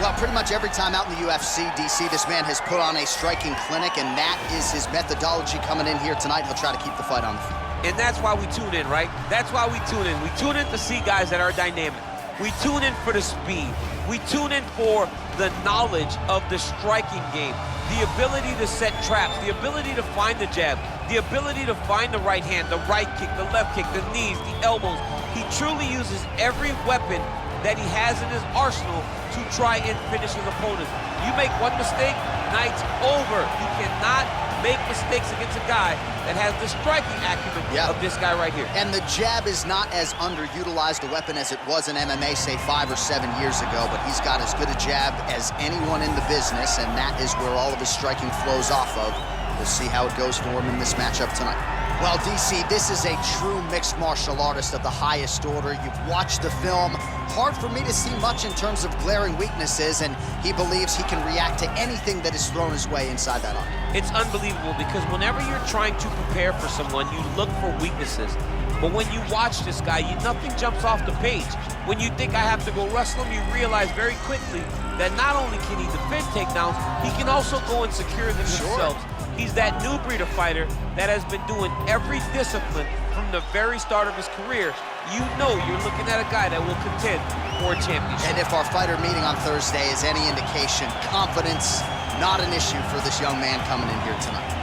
Well, pretty much every time out in the UFC, DC, this man has put on a striking clinic, and that is his methodology coming in here tonight. He'll try to keep the fight on the feet. And that's why we tune in, right? That's why we tune in. We tune in to see guys that are dynamic. We tune in for the speed. We tune in for the knowledge of the striking game, the ability to set traps, the ability to find the jab, the ability to find the right hand, the right kick, the left kick, the knees, the elbows. He truly uses every weapon that he has in his arsenal to try and finish his opponents. You make one mistake, night's over. You cannot make mistakes against a guy that has the striking acumen of this guy right here. And the jab is not as underutilized a weapon as it was in MMA, say 5 or 7 years ago, but he's got as good a jab as anyone in the business, and that is where all of his striking flows off of. We'll see how it goes for him in this matchup tonight. Well, DC, this is a true mixed martial artist of the highest order. You've watched the film. Hard for me to see much in terms of glaring weaknesses, and he believes he can react to anything that is thrown his way inside that arm. It's unbelievable because whenever you're trying to prepare for someone, you look for weaknesses. But when you watch this guy, nothing jumps off the page. When you think I have to go wrestle him, you realize very quickly that not only can he defend takedowns, he can also go and secure them himself. He's that new breed of fighter that has been doing every discipline from the very start of his career. You know you're looking at a guy that will contend for a championship. And if our fighter meeting on Thursday is any indication, confidence, not an issue for this young man coming in here tonight.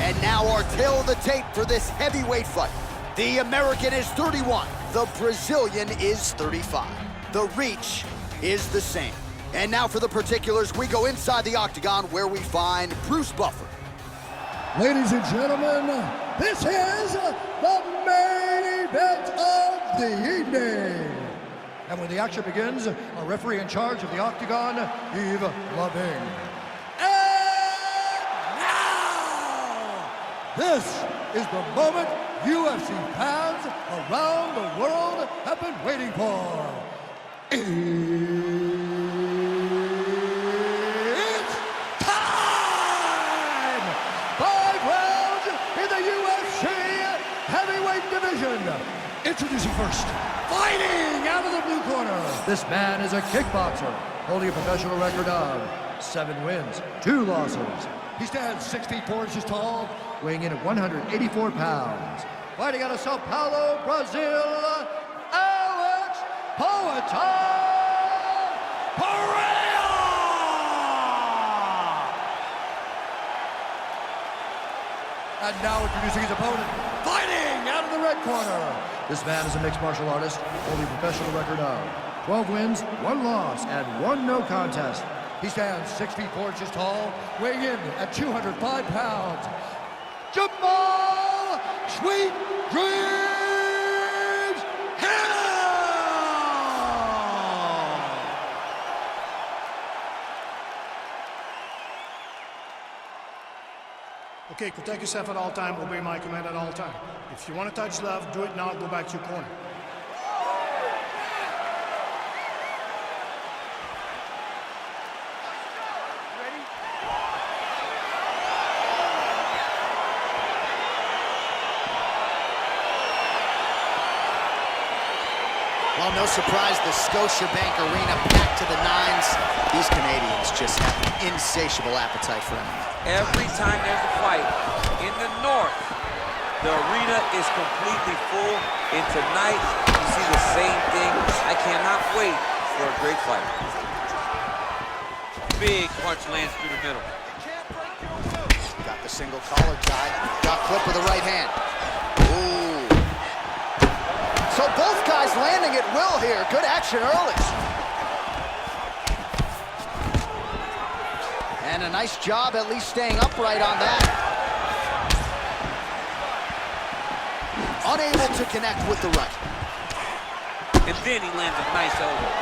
And now our tail of the tape for this heavyweight fight. The American is 31, the Brazilian is 35. The reach is the same. And now for the particulars, we go inside the octagon where we find Bruce Buffer. Ladies and gentlemen, this is the main event of the evening. And when the action begins, our referee in charge of the octagon, Yves Loving. And now, this is the moment UFC fans around the world have been waiting for. Introducing first, fighting out of the blue corner. This man is a kickboxer, holding a professional record of 7 wins, 2 losses. He stands 6 feet 4 inches tall, weighing in at 184 pounds. Fighting out of Sao Paulo, Brazil, Alex Pereira! And now introducing his opponent, fighting out of the red corner. This man is a mixed martial artist, holding a professional record of 12 wins, 1 loss, and 1 no contest. He stands 6 feet 4 inches tall, weighing in at 205 pounds. Jamahal Sweet Dreams Hill! Okay, protect yourself at all time, obey my command at all time. If you want to touch love, do it now, go back to your corner. Well, no surprise, the Scotiabank Arena packed to the nines. These Canadians just have an insatiable appetite for MMA. Every time there's a fight in the north, the arena is completely full. And tonight, you see the same thing. I cannot wait for a great fight. Big punch lands through the middle. Got the single collar tie. Got clip with the right hand. Ooh. So both guys landing at will here. Good action early. And a nice job at least staying upright on that. Unable to connect with the right. And then he lands a nice elbow.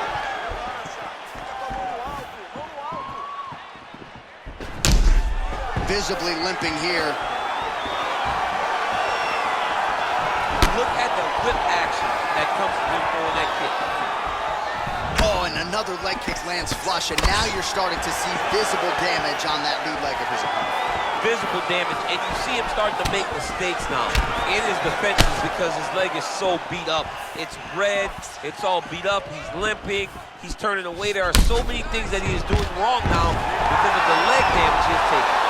Visibly limping here. Look at the whip action that comes from him throwing that kick. Oh, and another leg kick lands flush, and now you're starting to see visible damage on that lead leg of his opponent. visible damage, and you see him starting to make mistakes now in his defenses because his leg is so beat up. It's red, it's all beat up, he's limping, he's turning away. There are so many things that he is doing wrong now because of the leg damage he's taking.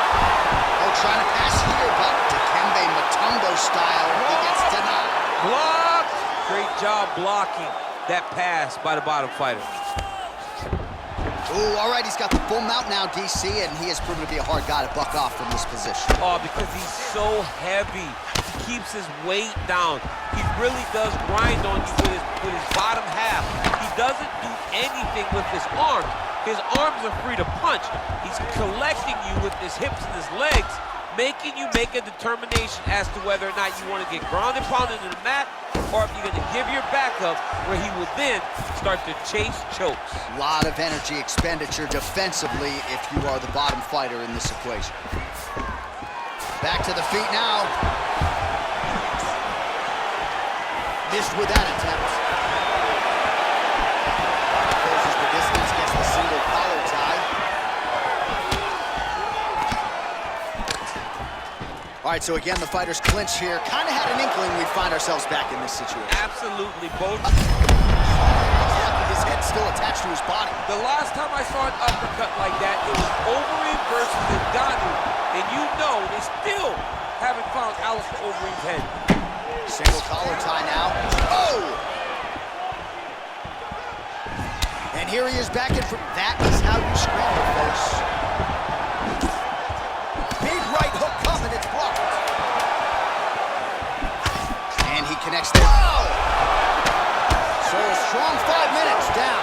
Oh, trying to pass here, but Dikembe Mutombo style, he gets denied. Blocked! Great job blocking that pass by the bottom fighter. Ooh, all right, he's got the full mount now, DC, and he has proven to be a hard guy to buck off from this position. Oh, because he's so heavy. He keeps his weight down. He really does grind on you with his bottom half. He doesn't do anything with his arms. His arms are free to punch. He's collecting you with his hips and his legs, making you make a determination as to whether or not you want to get ground and pounded into the mat, or if you're going to give your back up, where he will then start to chase chokes. A lot of energy expenditure defensively if you are the bottom fighter in this equation. Back to the feet now. Missed with that attempt. Closes the distance, gets the single collar tie. All right, so again, the fighters clinch here. Kind of had an inkling we'd find ourselves back in this situation. Absolutely, both. His head still attached to his body. The last time I saw an uppercut like that, it was Overeem versus Ngannou, and you know they still haven't found Alistair Overeem's head. Single collar tie now. Oh! And here he is back in front. That is how you scramble, folks. Big right hook coming, it's blocked. And he connects there. Oh! So a strong 5 minutes down.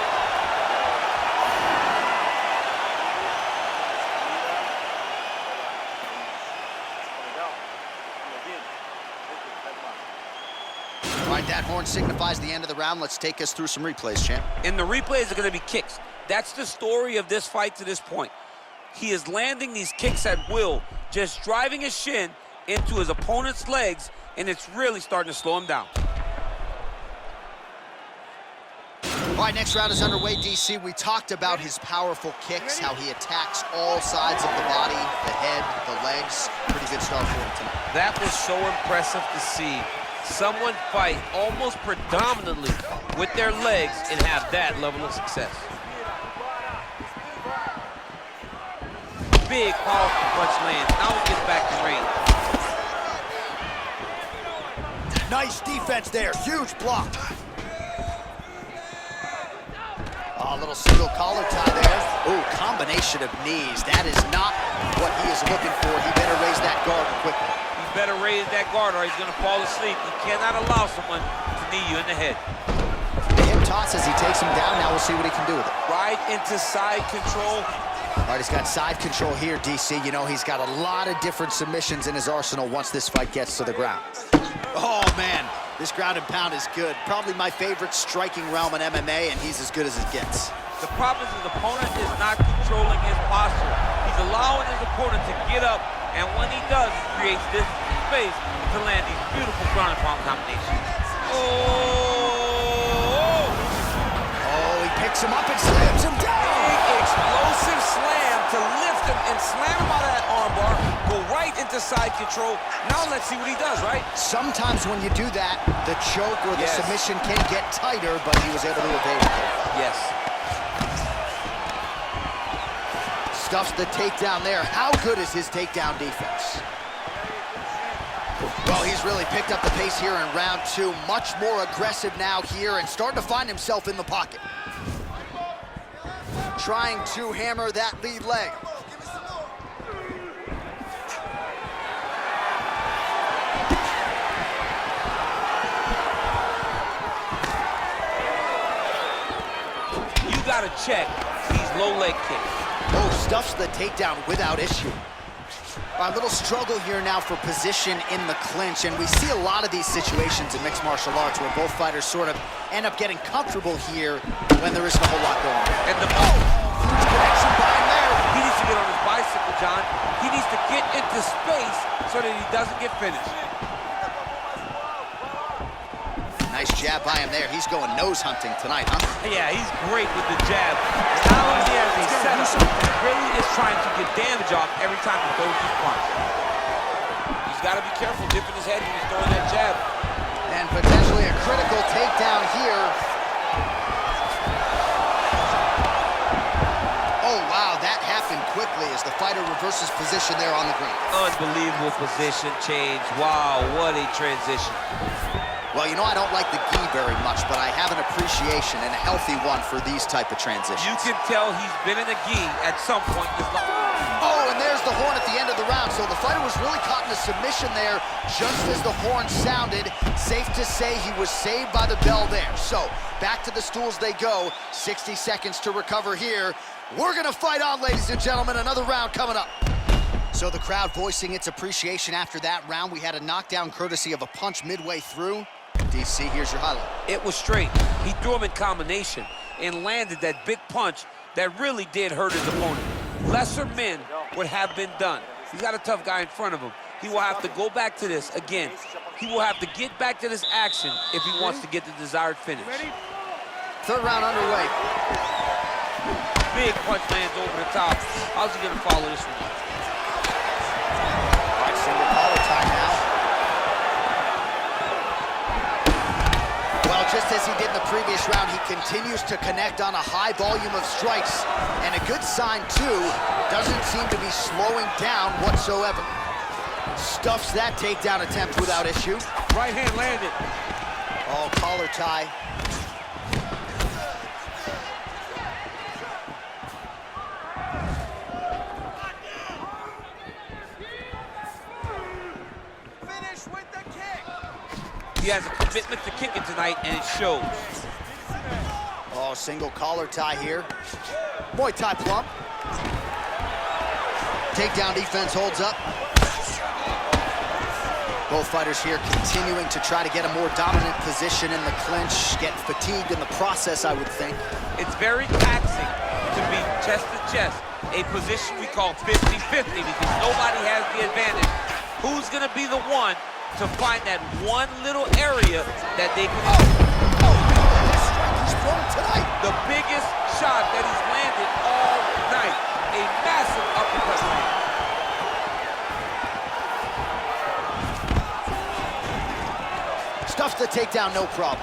All right, that horn signifies the end of the round. Let's take us through some replays, champ. And the replays are going to be kicks. That's the story of this fight to this point. He is landing these kicks at will, just driving his shin into his opponent's legs, and it's really starting to slow him down. All right, next round is underway, DC. We talked about his powerful kicks, how he attacks all sides of the body, the head, the legs. Pretty good start for him tonight. That was so impressive to see someone fight almost predominantly with their legs and have that level of success. Big, powerful punch lands. Now he gets back to range. Nice defense there, huge block. A little single collar tie there. Ooh, combination of knees. That is not what he is looking for. He better raise that guard quickly. He better raise that guard or he's going to fall asleep. You cannot allow someone to knee you in the head. The hip toss as he takes him down. Now we'll see what he can do with it. Right into side control. All right, he's got side control here, DC. You know, he's got a lot of different submissions in his arsenal once this fight gets to the ground. Oh, man. This ground and pound is good. Probably my favorite striking realm in MMA, and he's as good as it gets. The problem is his opponent is not controlling his posture. He's allowing his opponent to get up, and when he does, he creates this space to land these beautiful ground and pound combinations. Oh! Oh, he picks him up and slams him down! Big explosive slam to lift him and slam him out of that armbar, go right into side control. Now let's see what he does, right? Sometimes when you do that, the choke or the submission can get tighter, but he was able to evade it. Yes. Stuffs the takedown there. How good is his takedown defense? Well, he's really picked up the pace here in round two. Much more aggressive now here and starting to find himself in the pocket. Trying to hammer that lead leg. You gotta check these low leg kicks. Oh, stuffs the takedown without issue. A little struggle here now for position in the clinch, and we see a lot of these situations in mixed martial arts where both fighters sort of end up getting comfortable here when there isn't a whole lot going on. And the huge connection by him there. He needs to get on his bicycle, John. He needs to get into space so that he doesn't get finished. Nice nice jab by him there. He's going nose hunting tonight, huh? Yeah, he's great with the jab. Not only has he set up, he really is trying to get damage off every time he throws his punch. He's got to be careful dipping his head when he's throwing that jab. And potentially a critical takedown here. Oh, wow, that happened quickly as the fighter reverses position there on the ground. Unbelievable position change. Wow, what a transition. Well, you know, I don't like the gi very much, but I have an appreciation, and a healthy one, for these type of transitions. You can tell he's been in a gi at some point in his life. Oh, and there's the horn at the end of the round. So the fighter was really caught in a submission there just as the horn sounded. Safe to say he was saved by the bell there. So back to the stools they go. 60 seconds to recover here. We're gonna fight on, ladies and gentlemen. Another round coming up. So the crowd voicing its appreciation after that round. We had a knockdown courtesy of a punch midway through. DC, here's your highlight. It was straight. He threw him in combination and landed that big punch that really did hurt his opponent. Lesser men would have been done. He's got a tough guy in front of him. He will have to go back to this again. He will have to get back to this action if he wants to get the desired finish. Third round underway. Big punch lands over the top. How's he gonna follow this one? All right, single collar tie now. Well, just as he did in the previous round, he continues to connect on a high volume of strikes. And a good sign, too, doesn't seem to be slowing down whatsoever. Stuffs that takedown attempt without issue. Right hand landed. Oh, collar tie. Finish with the kick. He has a commitment to kicking tonight, and it shows. Oh, single collar tie here. Muay Thai plump. Takedown defense holds up. Both fighters here continuing to try to get a more dominant position in the clinch, get fatigued in the process, I would think. It's very taxing to be chest to chest, a position we call 50-50 because nobody has the advantage. Who's gonna be the one to find that one little area that they can... This strike he's thrown tonight. The biggest shot that he's landed all night. A massive uppercut land. Stuffs the takedown, no problem.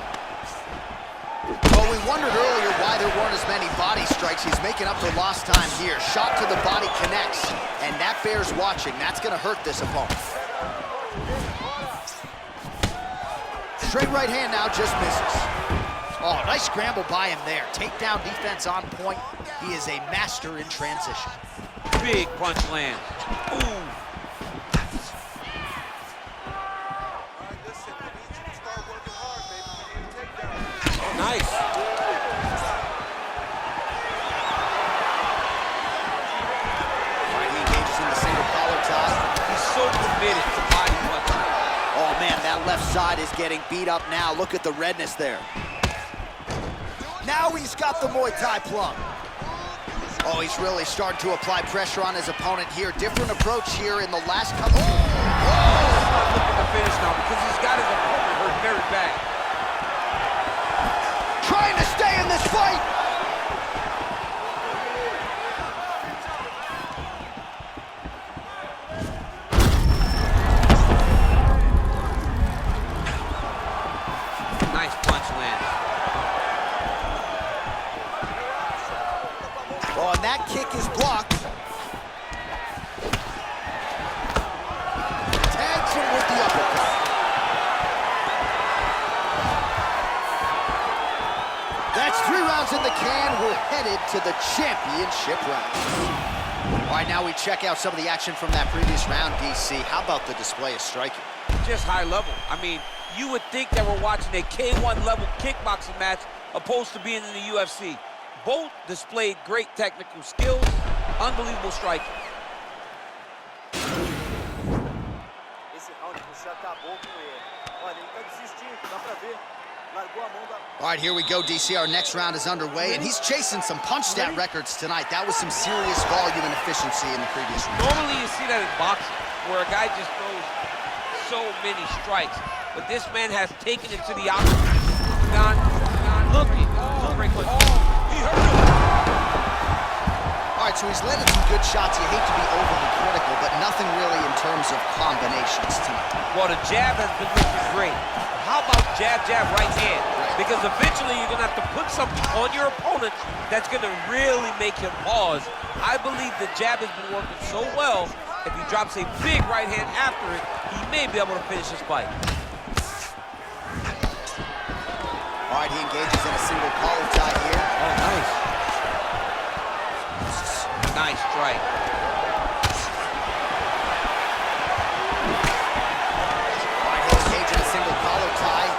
Well, we wondered earlier why there weren't as many body strikes. He's making up for lost time here. Shot to the body connects, and that bears watching. That's gonna hurt this opponent. Straight right hand now, just misses. Oh, nice scramble by him there. Takedown defense on point. He is a master in transition. Big punch land. Ooh. Oh, nice. Right, he engages in the single collar tie. He's so committed to body punching. Oh man, that left side is getting beat up now. Look at the redness there. Now he's got the Muay Thai plum. Oh, he's really starting to apply pressure on his opponent here. Different approach here in the last couple. He's not looking to finish now because he's got his opponent hurt very bad. Trying to stay in this fight. Nice punch land. Oh, and that kick is blocked. Tags him with the uppercut. That's 3 rounds in the can. We're headed to the championship round. All right, now we check out some of the action from that previous round, DC. How about the display of striking? Just high level. I mean, you would think that we're watching a K1 level kickboxing match opposed to being in the UFC. Both displayed great technical skills, unbelievable striking. Esse round você acabou com ele. Olha, ele tá desistindo, dá pra ver. Largou a mão da... All right, here we go, DC. Our next round is underway, and he's chasing some punch stat records tonight. That was some serious volume and efficiency in the previous round. Normally you see that in boxing, where a guy just throws so many strikes. But this man has taken it to the opposite. looking. Oh, he hurt him. All right, so he's landed some good shots. You hate to be overly critical, but nothing really in terms of combinations tonight. Well, the jab has been looking great. How about jab, jab, right hand? Because eventually you're going to have to put something on your opponent that's going to really make him pause. I believe the jab has been working so well, if he drops a big right hand after it, he may be able to finish his fight. All right, he engages in a single collar tie here. Oh, nice. Nice strike. All right, he'll engage in a single collar tie.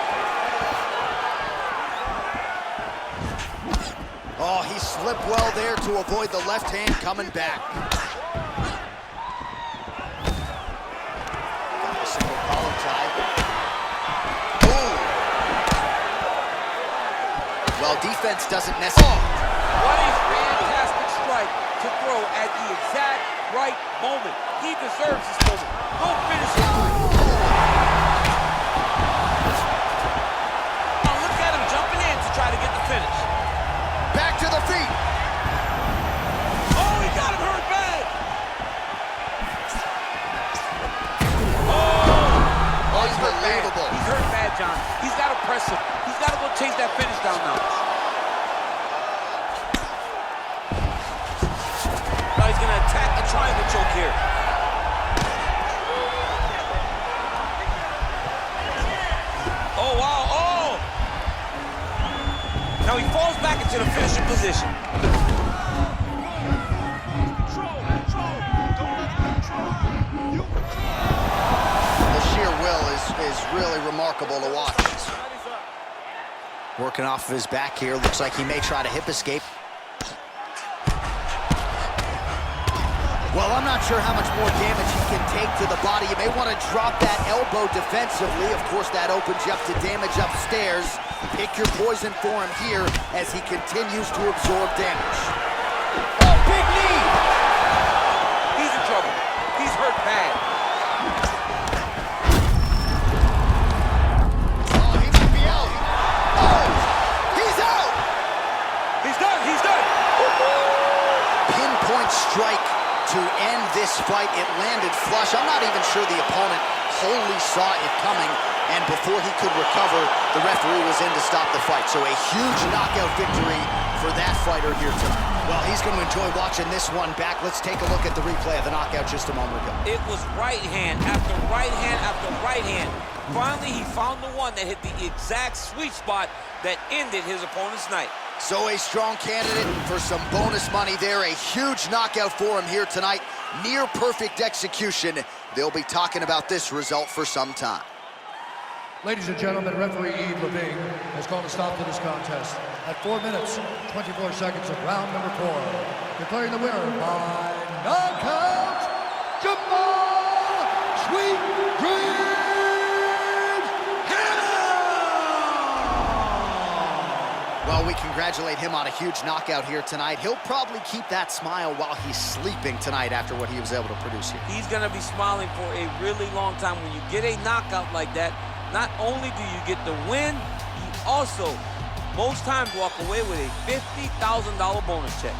Oh, he slipped well there to avoid the left hand coming back. Got the single collar tie. Ooh. Well, defense doesn't necessarily... What a fantastic strike to throw at the exact right moment. He deserves this moment. Go finish it. Now look at him jumping in to try to get the finish. Back to the feet. Oh, he got him hurt bad. Oh, he's hurt bad. Unbelievable. He's hurt bad, John. He's got to press him. He's got to go chase that finish down now. Now he's going to attack the triangle choke here. Oh, wow. Oh! Now he falls back into the finishing position. The sheer will is really remarkable to watch. Working off of his back here. Looks like he may try to hip escape. Well, I'm not sure how much more damage he can take to the body. You may want to drop that elbow defensively. Of course, that opens you up to damage upstairs. Pick your poison for him here as he continues to absorb damage. Oh, big knee! He's in trouble. He's hurt bad. Oh, he might be out. Oh, he's out! He's done. He's done. Pinpoint strike to end this fight. It landed flush. I'm not even sure the opponent wholly saw it coming, and before he could recover, the referee was in to stop the fight. So a huge knockout victory for that fighter here tonight. Well, he's going to enjoy watching this one back. Let's take a look at the replay of the knockout just a moment ago. It was right hand after right hand after right hand. Finally, he found the one that hit the exact sweet spot that ended his opponent's night. So a strong candidate for some bonus money there. A huge knockout for him here tonight. Near perfect execution. They'll be talking about this result for some time. Ladies and gentlemen, referee Yves Levine has called a stop to this contest at 4 minutes, 24 seconds of round number 4. Declaring the winner by knockout, Jamahal Sweet Dreams! Well, we congratulate him on a huge knockout here tonight. He'll probably keep that smile while he's sleeping tonight after what he was able to produce here. He's going to be smiling for a really long time. When you get a knockout like that, not only do you get the win, you also, most times, walk away with a $50,000 bonus check.